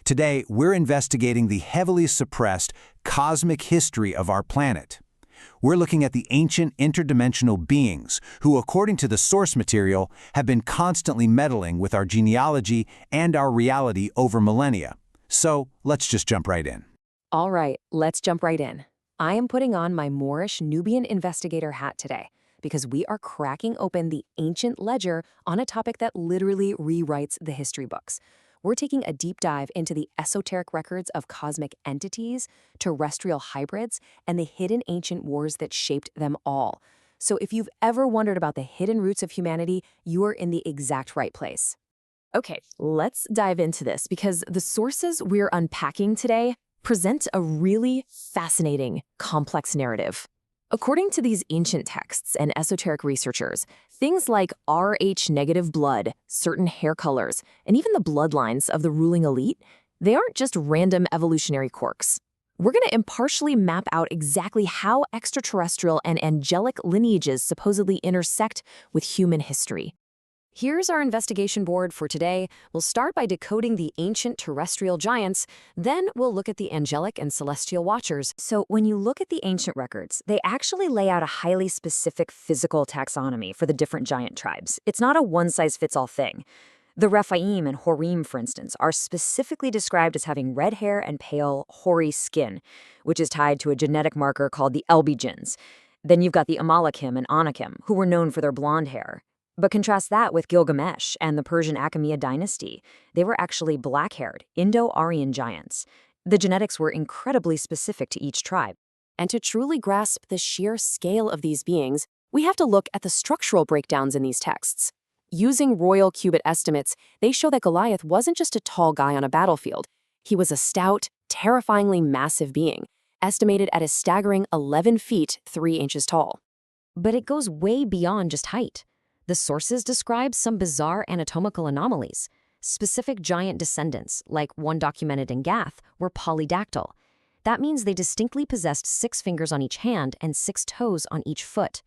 Today, we're investigating the heavily suppressed cosmic history of our planet. We're looking at the ancient interdimensional beings who, according to the source material, have been constantly meddling with our genealogy and our reality over millennia. So, let's just jump right in. All right, let's jump right in. I am putting on my Moorish Nubian investigator hat today because we are cracking open the ancient ledger on a topic that literally rewrites the history books. We're taking a deep dive into the esoteric records of cosmic entities, terrestrial hybrids, and the hidden ancient wars that shaped them all. So if you've ever wondered about the hidden roots of humanity, you are in the exact right place. Okay, let's dive into this because the sources we're unpacking today present a really fascinating, complex narrative. According to these ancient texts and esoteric researchers, things like Rh-negative blood, certain hair colors, and even the bloodlines of the ruling elite, they aren't just random evolutionary quirks. We're going to impartially map out exactly how extraterrestrial and angelic lineages supposedly intersect with human history. Here's our investigation board for today. We'll start by decoding the ancient terrestrial giants, then we'll look at the angelic and celestial watchers. So when you look at the ancient records, they actually lay out a highly specific physical taxonomy for the different giant tribes. It's not a one-size-fits-all thing. The Rephaim and Horim, for instance, are specifically described as having red hair and pale, hoary skin, which is tied to a genetic marker called the Elbe genes. Then you've got the Amalekim and Anakim, who were known for their blonde hair. But contrast that with Gilgamesh and the Persian Achaemenid dynasty. They were actually black-haired, Indo-Aryan giants. The genetics were incredibly specific to each tribe. And to truly grasp the sheer scale of these beings, we have to look at the structural breakdowns in these texts. Using royal cubit estimates, they show that Goliath wasn't just a tall guy on a battlefield. He was a stout, terrifyingly massive being, estimated at a staggering 11 feet 3 inches tall. But it goes way beyond just height. The sources describe some bizarre anatomical anomalies. Specific giant descendants, like one documented in Gath, were polydactyl. That means they distinctly possessed 6 fingers on each hand and 6 toes on each foot.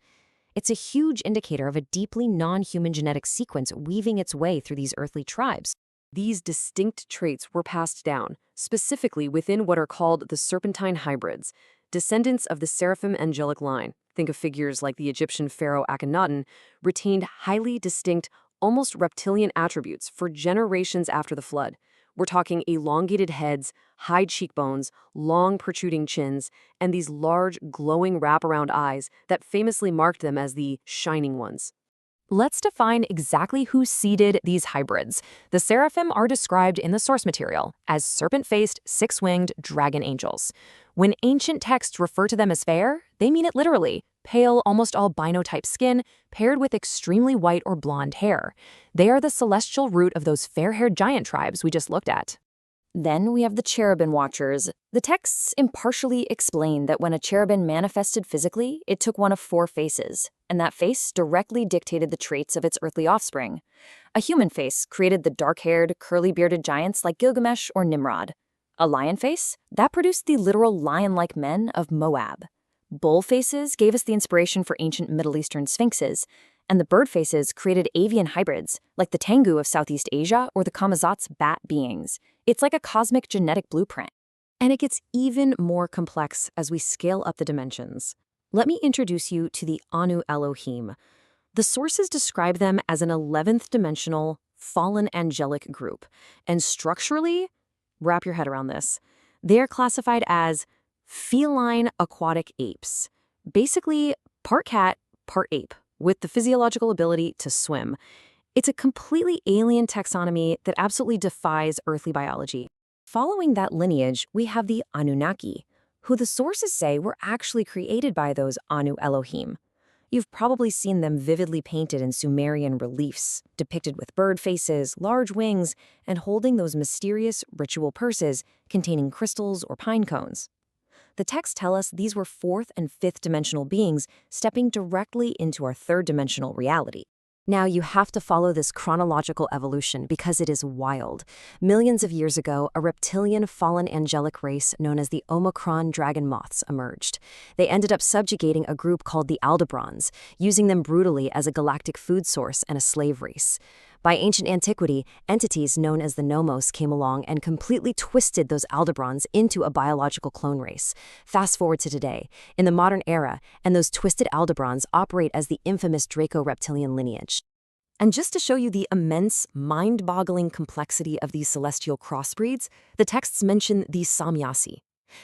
It's a huge indicator of a deeply non-human genetic sequence weaving its way through these earthly tribes. These distinct traits were passed down, specifically within what are called the serpentine hybrids, descendants of the seraphim angelic line. Think of figures like the Egyptian pharaoh Akhenaten, retained highly distinct, almost reptilian attributes for generations after the flood. We're talking elongated heads, high cheekbones, long protruding chins, and these large, glowing wraparound eyes that famously marked them as the shining ones. Let's define exactly who seeded these hybrids. The seraphim are described in the source material as serpent-faced, 6-winged dragon angels. When ancient texts refer to them as fair, they mean it literally. Pale, almost albino-type skin, paired with extremely white or blonde hair. They are the celestial root of those fair-haired giant tribes we just looked at. Then we have the cherubim watchers. The texts impartially explain that when a cherubim manifested physically, it took one of 4 faces, and that face directly dictated the traits of its earthly offspring. A human face created the dark-haired, curly-bearded giants like Gilgamesh or Nimrod. A lion face? That produced the literal lion-like men of Moab. Bull faces gave us the inspiration for ancient Middle Eastern sphinxes, and the bird faces created avian hybrids, like the tengu of Southeast Asia or the Kamazat's bat beings. It's like a cosmic genetic blueprint. And it gets even more complex as we scale up the dimensions. Let me introduce you to the Anu Elohim. The sources describe them as an 11th dimensional, fallen angelic group. And structurally, wrap your head around this, they are classified as feline aquatic apes. Basically, part cat, part ape, with the physiological ability to swim. It's a completely alien taxonomy that absolutely defies earthly biology. Following that lineage, we have the Anunnaki, who the sources say were actually created by those Anu Elohim. You've probably seen them vividly painted in Sumerian reliefs, depicted with bird faces, large wings, and holding those mysterious ritual purses containing crystals or pine cones. The texts tell us these were 4th and 5th dimensional beings stepping directly into our 3rd dimensional reality. Now, you have to follow this chronological evolution because it is wild. Millions of years ago, a reptilian fallen angelic race known as the Omicron dragon moths emerged. They ended up subjugating a group called the Aldebrans, using them brutally as a galactic food source and a slave race. By ancient antiquity, entities known as the nomos came along and completely twisted those Aldebarans into a biological clone race. Fast forward to today, in the modern era, and those twisted Aldebarans operate as the infamous Draco-reptilian lineage. And just to show you the immense, mind-boggling complexity of these celestial crossbreeds, the texts mention the Samyasi.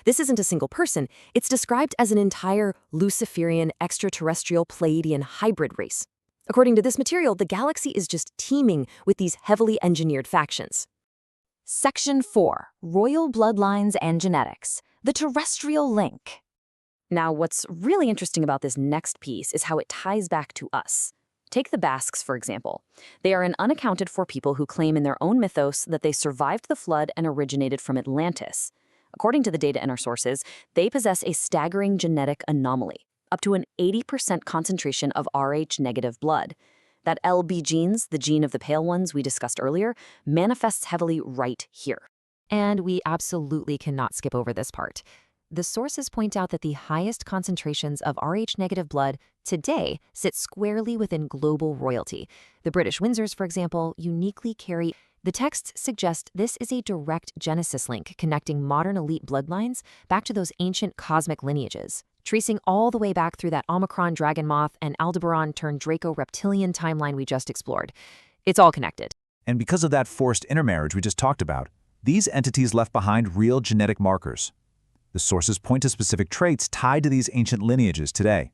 This isn't a single person, it's described as an entire Luciferian extraterrestrial Pleiadian hybrid race. According to this material, the galaxy is just teeming with these heavily engineered factions. Section 4. Royal Bloodlines and Genetics. The Terrestrial Link. Now, what's really interesting about this next piece is how it ties back to us. Take the Basques, for example. They are an unaccounted-for people who claim in their own mythos that they survived the flood and originated from Atlantis. According to the data in our sources, they possess a staggering genetic anomaly, up to an 80% concentration of Rh-negative blood. That LB genes, the gene of the pale ones we discussed earlier, manifests heavily right here. And we absolutely cannot skip over this part. The sources point out that the highest concentrations of Rh-negative blood today sit squarely within global royalty. The British Windsors, for example, uniquely carry. The texts suggest this is a direct genesis link connecting modern elite bloodlines back to those ancient cosmic lineages, tracing all the way back through that Omicron dragon moth and Aldebaran turned Draco reptilian timeline we just explored. It's all connected. And because of that forced intermarriage we just talked about, these entities left behind real genetic markers. The sources point to specific traits tied to these ancient lineages today.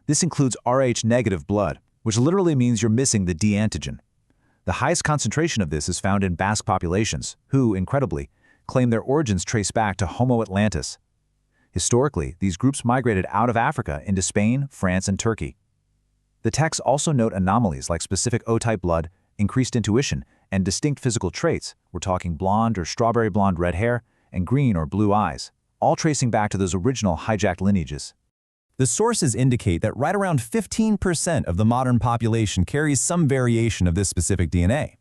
This includes Rh-negative blood, which literally means you're missing the D antigen. The highest concentration of this is found in Basque populations, who, incredibly, claim their origins trace back to Homo Atlantis. Historically, these groups migrated out of Africa into Spain, France, and Turkey. The texts also note anomalies like specific O-type blood, increased intuition, and distinct physical traits. We're talking blonde or strawberry blonde red hair, and green or blue eyes, all tracing back to those original hijacked lineages. The sources indicate that right around 15% of the modern population carries some variation of this specific DNA.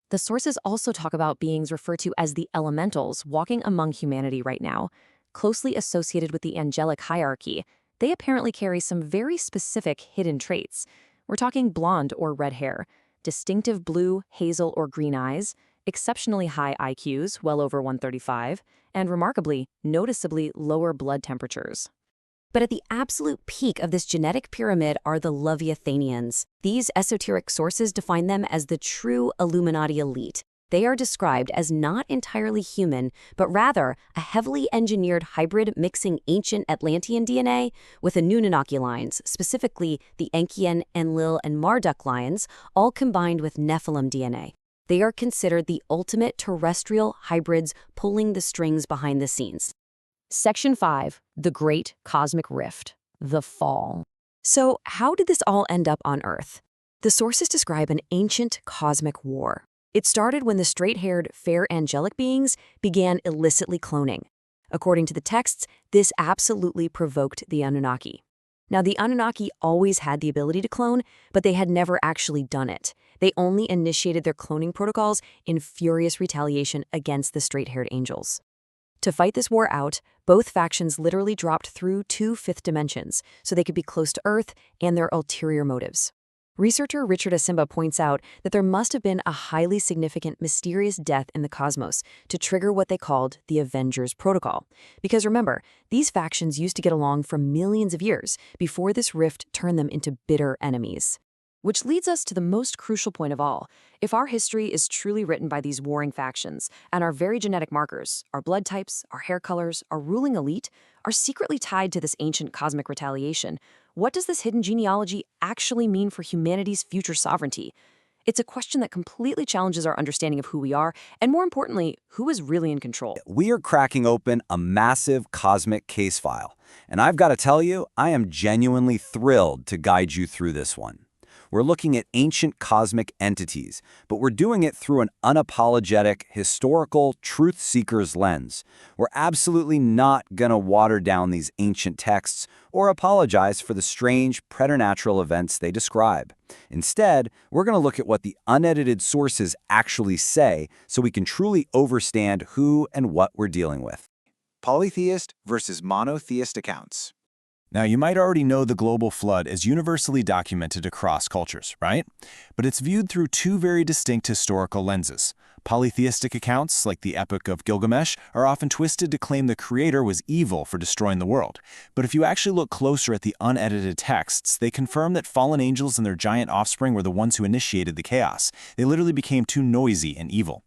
The sources also talk about beings referred to as the elementals walking among humanity right now, closely associated with the angelic hierarchy. They apparently carry some very specific hidden traits. We're talking blonde or red hair, distinctive blue, hazel, or green eyes, exceptionally high IQs, well over 135, and remarkably, noticeably lower blood temperatures. But at the absolute peak of this genetic pyramid are the Leviathanians. These esoteric sources define them as the true Illuminati elite. They are described as not entirely human, but rather a heavily engineered hybrid mixing ancient Atlantean DNA with Anunnaki lines, specifically the Enkian, Enlil, and Marduk lines, all combined with Nephilim DNA. They are considered the ultimate terrestrial hybrids pulling the strings behind the scenes. Section 5. The Great Cosmic Rift. The Fall. So, how did this all end up on Earth? The sources describe an ancient cosmic war. It started when the straight-haired, fair angelic beings began illicitly cloning. According to the texts, this absolutely provoked the Anunnaki. Now, the Anunnaki always had the ability to clone, but they had never actually done it. They only initiated their cloning protocols in furious retaliation against the straight-haired angels. To fight this war out, both factions literally dropped through 2 fifth dimensions so they could be close to Earth and their ulterior motives. Researcher Richard Asimba points out that there must have been a highly significant mysterious death in the cosmos to trigger what they called the Avengers Protocol. Because remember, these factions used to get along for millions of years before this rift turned them into bitter enemies. Which leads us to the most crucial point of all. If our history is truly written by these warring factions, and our very genetic markers, our blood types, our hair colors, our ruling elite, are secretly tied to this ancient cosmic retaliation, what does this hidden genealogy actually mean for humanity's future sovereignty? It's a question that completely challenges our understanding of who we are, and more importantly, who is really in control. We are cracking open a massive cosmic case file, and I've got to tell you, I am genuinely thrilled to guide you through this one. We're looking at ancient cosmic entities, but we're doing it through an unapologetic, historical, truth-seeker's lens. We're absolutely not going to water down these ancient texts or apologize for the strange, preternatural events they describe. Instead, we're going to look at what the unedited sources actually say so we can truly understand who and what we're dealing with. Polytheist versus monotheist accounts. Now, you might already know the global flood is universally documented across cultures, right? But it's viewed through two very distinct historical lenses. Polytheistic accounts, like the Epic of Gilgamesh, are often twisted to claim the creator was evil for destroying the world. But if you actually look closer at the unedited texts, they confirm that fallen angels and their giant offspring were the ones who initiated the chaos. They literally became too noisy and evil.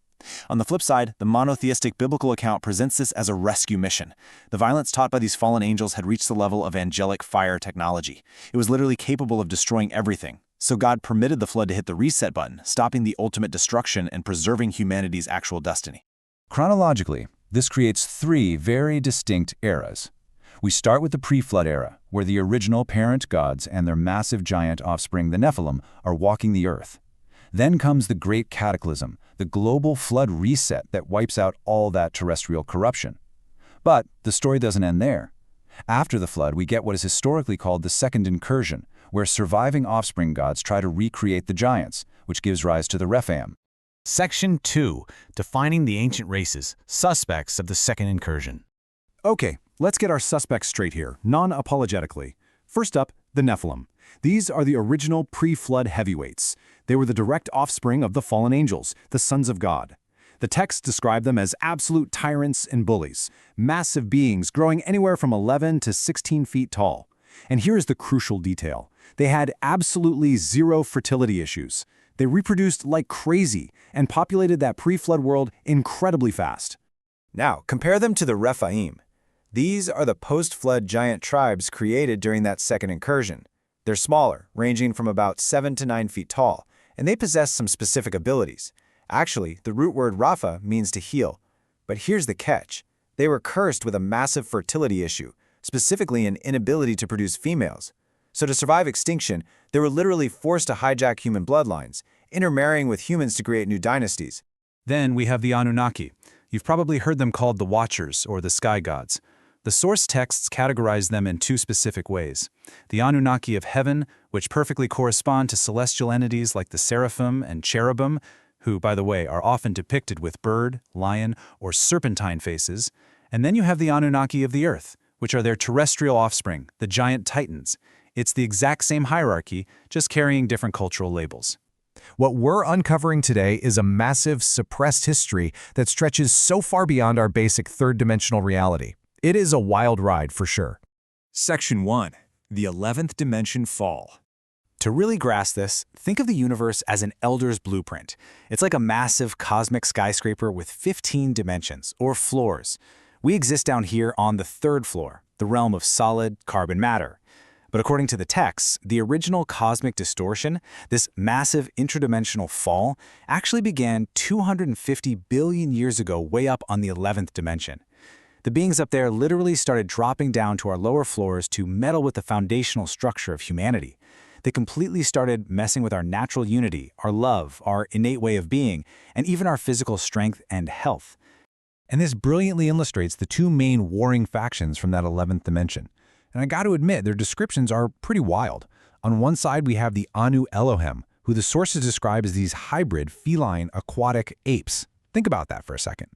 On the flip side, the monotheistic biblical account presents this as a rescue mission. The violence taught by these fallen angels had reached the level of angelic fire technology. It was literally capable of destroying everything. So God permitted the flood to hit the reset button, stopping the ultimate destruction and preserving humanity's actual destiny. Chronologically, this creates three very distinct eras. We start with the pre-flood era, where the original parent gods and their massive giant offspring, the Nephilim, are walking the earth. Then comes the Great Cataclysm, the global flood reset that wipes out all that terrestrial corruption. But the story doesn't end there. After the flood, we get what is historically called the Second Incursion, where surviving offspring gods try to recreate the giants, which gives rise to the Rephaim. Section 2. Defining the ancient races, suspects of the Second Incursion. Okay, let's get our suspects straight here, non-apologetically. First up, the Nephilim. These are the original pre-flood heavyweights. They were the direct offspring of the fallen angels, the sons of God. The texts describe them as absolute tyrants and bullies, massive beings growing anywhere from 11 to 16 feet tall. And here is the crucial detail. They had absolutely zero fertility issues. They reproduced like crazy and populated that pre-flood world incredibly fast. Now, compare them to the Rephaim. These are the post-flood giant tribes created during that Second Incursion. They're smaller, ranging from about 7 to 9 feet tall, and they possess some specific abilities. Actually, the root word Rapha means to heal. But here's the catch. They were cursed with a massive fertility issue, specifically an inability to produce females. So to survive extinction, they were literally forced to hijack human bloodlines, intermarrying with humans to create new dynasties. Then we have the Anunnaki. You've probably heard them called the Watchers or the Sky Gods. The source texts categorize them in two specific ways. The Anunnaki of heaven, which perfectly correspond to celestial entities like the seraphim and cherubim, who, by the way, are often depicted with bird, lion, or serpentine faces. And then you have the Anunnaki of the earth, which are their terrestrial offspring, the giant titans. It's the exact same hierarchy, just carrying different cultural labels. What we're uncovering today is a massive, suppressed history that stretches so far beyond our basic third-dimensional reality. It is a wild ride for sure. Section 1. The 11th Dimension Fall. To really grasp this, think of the universe as an elder's blueprint. It's like a massive cosmic skyscraper with 15 dimensions, or floors. We exist down here on the third floor, the realm of solid carbon matter. But according to the texts, the original cosmic distortion, this massive intradimensional fall, actually began 250 billion years ago way up on the 11th dimension. The beings up there literally started dropping down to our lower floors to meddle with the foundational structure of humanity. They completely started messing with our natural unity, our love, our innate way of being, and even our physical strength and health. And this brilliantly illustrates the two main warring factions from that 11th dimension. And I got to admit, their descriptions are pretty wild. On one side, we have the Anu Elohim, who the sources describe as these hybrid, feline, aquatic apes. Think about that for a second.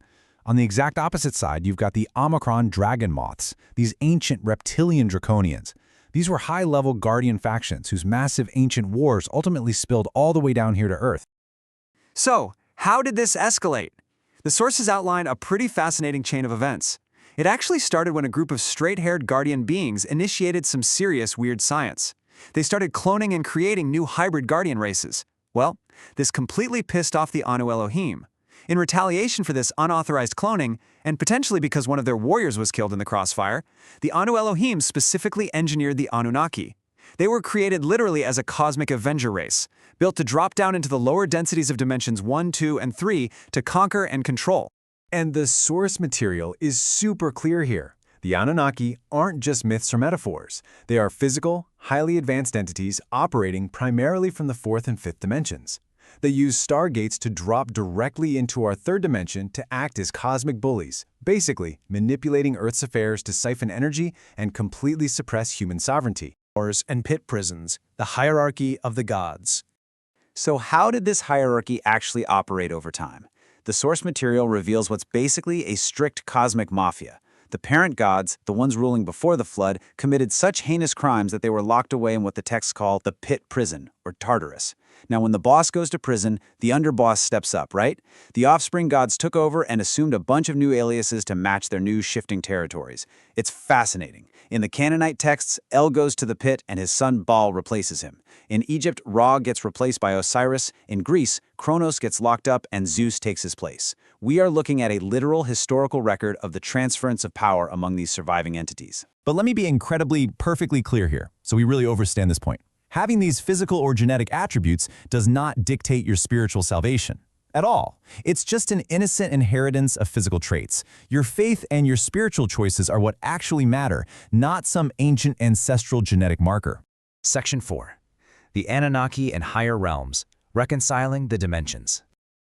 On the exact opposite side, you've got the Omicron dragon moths, these ancient reptilian draconians. These were high-level guardian factions whose massive ancient wars ultimately spilled all the way down here to Earth. So, how did this escalate? The sources outline a pretty fascinating chain of events. It actually started when a group of straight-haired guardian beings initiated some serious weird science. They started cloning and creating new hybrid guardian races. Well, this completely pissed off the Anu Elohim. In retaliation for this unauthorized cloning, and potentially because one of their warriors was killed in the crossfire, the Anu Elohim specifically engineered the Anunnaki. They were created literally as a cosmic avenger race, built to drop down into the lower densities of dimensions 1, 2, and 3 to conquer and control. And the source material is super clear here. The Anunnaki aren't just myths or metaphors. They are physical, highly advanced entities operating primarily from the 4th and 5th dimensions. They use stargates to drop directly into our 3rd dimension to act as cosmic bullies, basically manipulating Earth's affairs to siphon energy and completely suppress human sovereignty. And pit prisons, the hierarchy of the gods. So how did this hierarchy actually operate over time? The source material reveals what's basically a strict cosmic mafia. The parent gods, the ones ruling before the flood, committed such heinous crimes that they were locked away in what the texts call the pit prison, or Tartarus. Now, when the boss goes to prison, the underboss steps up, right? The offspring gods took over and assumed a bunch of new aliases to match their new shifting territories. It's fascinating. In the Canaanite texts, El goes to the pit and his son Baal replaces him. In Egypt, Ra gets replaced by Osiris. In Greece, Kronos gets locked up and Zeus takes his place. We are looking at a literal historical record of the transference of power among these surviving entities. But let me be incredibly, perfectly clear here, so we really understand this point. Having these physical or genetic attributes does not dictate your spiritual salvation at all. It's just an innocent inheritance of physical traits. Your faith and your spiritual choices are what actually matter, not some ancient ancestral genetic marker. Section 4. The Anunnaki and Higher Realms, Reconciling the Dimensions.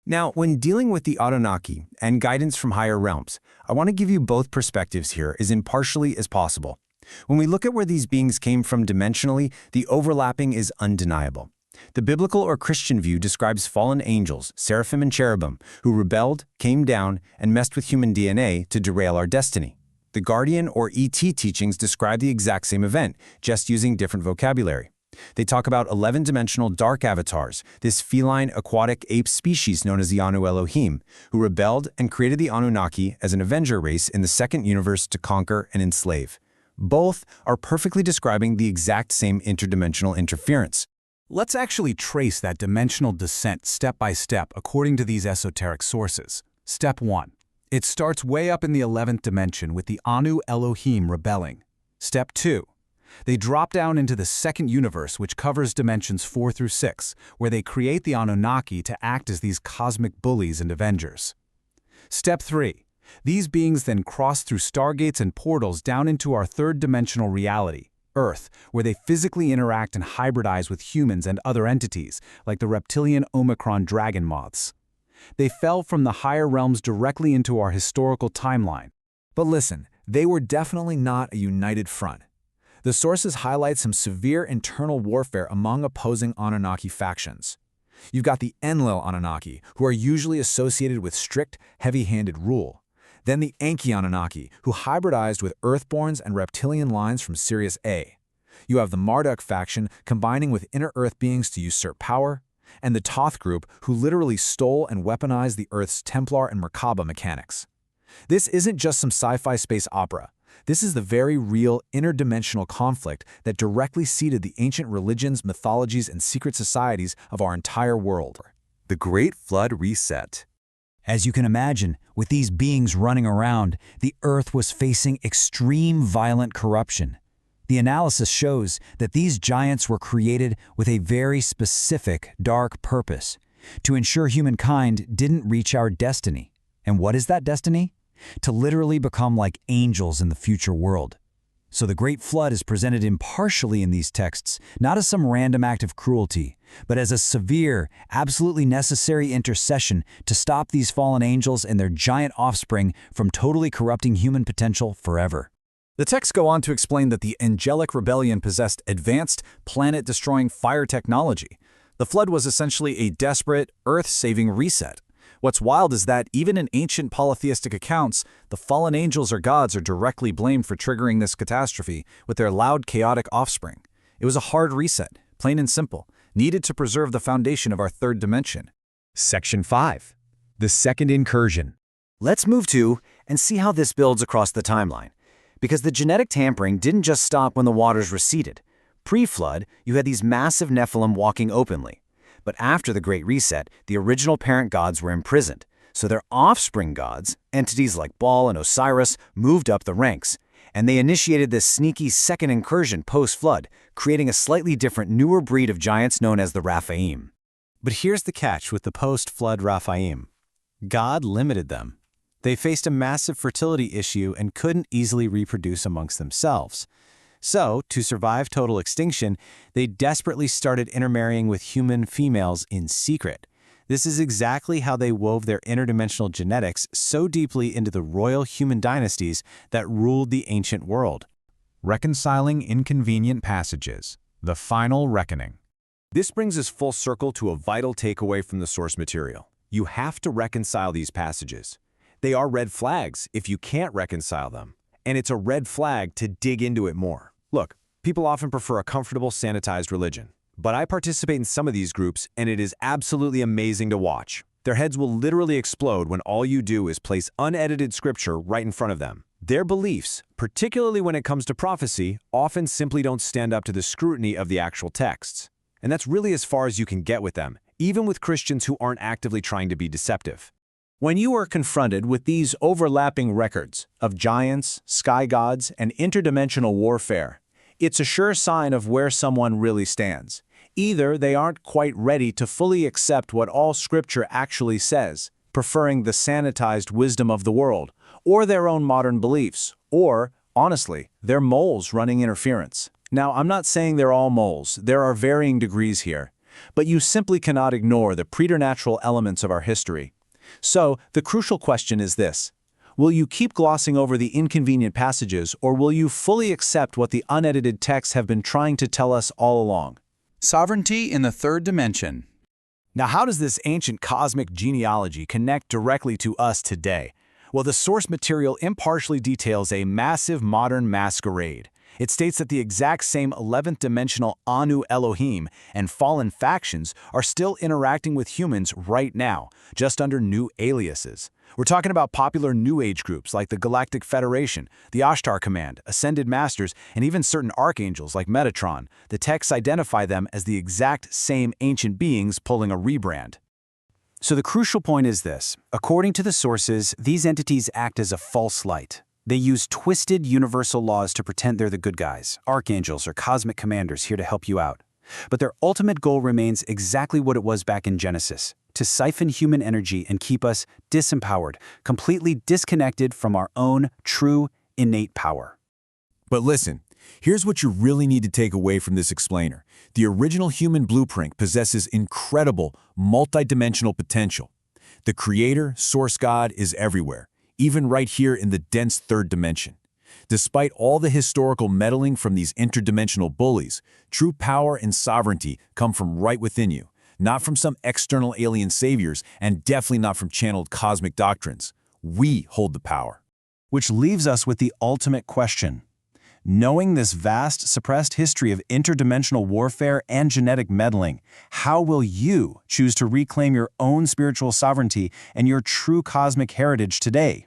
Now, when dealing with the Anunnaki and guidance from higher realms, I want to give you both perspectives here as impartially as possible. When we look at where these beings came from dimensionally, the overlapping is undeniable. The biblical or Christian view describes fallen angels, seraphim and cherubim, who rebelled, came down, and messed with human DNA to derail our destiny. The Guardian or ET teachings describe the exact same event, just using different vocabulary. They talk about 11-dimensional dark avatars, this feline aquatic ape species known as the Anu Elohim, who rebelled and created the Anunnaki as an avenger race in the second universe to conquer and enslave. Both are perfectly describing the exact same interdimensional interference. Let's actually trace that dimensional descent step by step according to these esoteric sources. Step 1. It starts way up in the 11th dimension with the Anu Elohim rebelling. Step 2. They drop down into the second universe, which covers dimensions 4 through 6, where they create the Anunnaki to act as these cosmic bullies and avengers. Step 3. These beings then cross through stargates and portals down into our third-dimensional reality, Earth, where they physically interact and hybridize with humans and other entities, like the reptilian Omicron dragon moths. They fell from the higher realms directly into our historical timeline. But listen, they were definitely not a united front. The sources highlight some severe internal warfare among opposing Anunnaki factions. You've got the Enlil Anunnaki, who are usually associated with strict, heavy-handed rule. Then the Enki Anunnaki, who hybridized with Earthborns and reptilian lines from Sirius A. You have the Marduk faction combining with inner Earth beings to usurp power, and the Thoth group, who literally stole and weaponized the Earth's Templar and Merkaba mechanics. This isn't just some sci-fi space opera. This is the very real interdimensional conflict that directly seeded the ancient religions, mythologies, and secret societies of our entire world. The Great Flood Reset. As you can imagine, with these beings running around, the Earth was facing extreme violent corruption. The analysis shows that these giants were created with a very specific, dark purpose, to ensure humankind didn't reach our destiny. And what is that destiny? To literally become like angels in the future world. So the Great Flood is presented impartially in these texts, not as some random act of cruelty, but as a severe, absolutely necessary intercession to stop these fallen angels and their giant offspring from totally corrupting human potential forever. The texts go on to explain that the angelic rebellion possessed advanced, planet-destroying fire technology. The flood was essentially a desperate, earth-saving reset. What's wild is that even in ancient polytheistic accounts, the fallen angels or gods are directly blamed for triggering this catastrophe with their loud, chaotic offspring. It was a hard reset, plain and simple, needed to preserve the foundation of our third dimension. Section 5. The Second Incursion. Let's move to and see how this builds across the timeline. Because the genetic tampering didn't just stop when the waters receded. Pre-flood, you had these massive Nephilim walking openly. But after the Great Reset, the original parent gods were imprisoned, so their offspring gods, entities like Baal and Osiris, moved up the ranks, and they initiated this sneaky second incursion post-flood, creating a slightly different, newer breed of giants known as the Raphaim. But here's the catch with the post-flood Raphaim. God limited them. They faced a massive fertility issue and couldn't easily reproduce amongst themselves. So, to survive total extinction, they desperately started intermarrying with human females in secret. This is exactly how they wove their interdimensional genetics so deeply into the royal human dynasties that ruled the ancient world. Reconciling inconvenient passages. The final reckoning. This brings us full circle to a vital takeaway from the source material. You have to reconcile these passages. They are red flags if you can't reconcile them. and it's a red flag to dig into it more. Look, people often prefer a comfortable, sanitized religion. But I participate in some of these groups, and it is absolutely amazing to watch. Their heads will literally explode when all you do is place unedited scripture right in front of them. Their beliefs, particularly when it comes to prophecy, often simply don't stand up to the scrutiny of the actual texts. And that's really as far as you can get with them, even with Christians who aren't actively trying to be deceptive. When you are confronted with these overlapping records of giants, sky gods, and interdimensional warfare, it's a sure sign of where someone really stands. Either they aren't quite ready to fully accept what all Scripture actually says, preferring the sanitized wisdom of the world, or their own modern beliefs, or, honestly, they're moles running interference. Now, I'm not saying they're all moles, there are varying degrees here, but you simply cannot ignore the preternatural elements of our history. So, the crucial question is this: will you keep glossing over the inconvenient passages, or will you fully accept what the unedited texts have been trying to tell us all along? Sovereignty in the third dimension. Now, how does this ancient cosmic genealogy connect directly to us today? Well, the source material impartially details a massive modern masquerade. It states that the exact same 11th dimensional Anu Elohim and fallen factions are still interacting with humans right now, just under new aliases. We're talking about popular New Age groups like the Galactic Federation, the Ashtar Command, Ascended Masters, and even certain archangels like Metatron. The texts identify them as the exact same ancient beings pulling a rebrand. So the crucial point is this: according to the sources, these entities act as a false light. They use twisted universal laws to pretend they're the good guys, archangels or cosmic commanders here to help you out. But their ultimate goal remains exactly what it was back in Genesis: to siphon human energy and keep us disempowered, completely disconnected from our own true, innate power. But listen, here's what you really need to take away from this explainer. The original human blueprint possesses incredible, multidimensional potential. The Creator, Source God, is everywhere, even right here in the dense third dimension. Despite all the historical meddling from these interdimensional bullies, true power and sovereignty come from right within you, not from some external alien saviors, and definitely not from channeled cosmic doctrines. We hold the power. Which leaves us with the ultimate question. Knowing this vast, suppressed history of interdimensional warfare and genetic meddling, how will you choose to reclaim your own spiritual sovereignty and your true cosmic heritage today?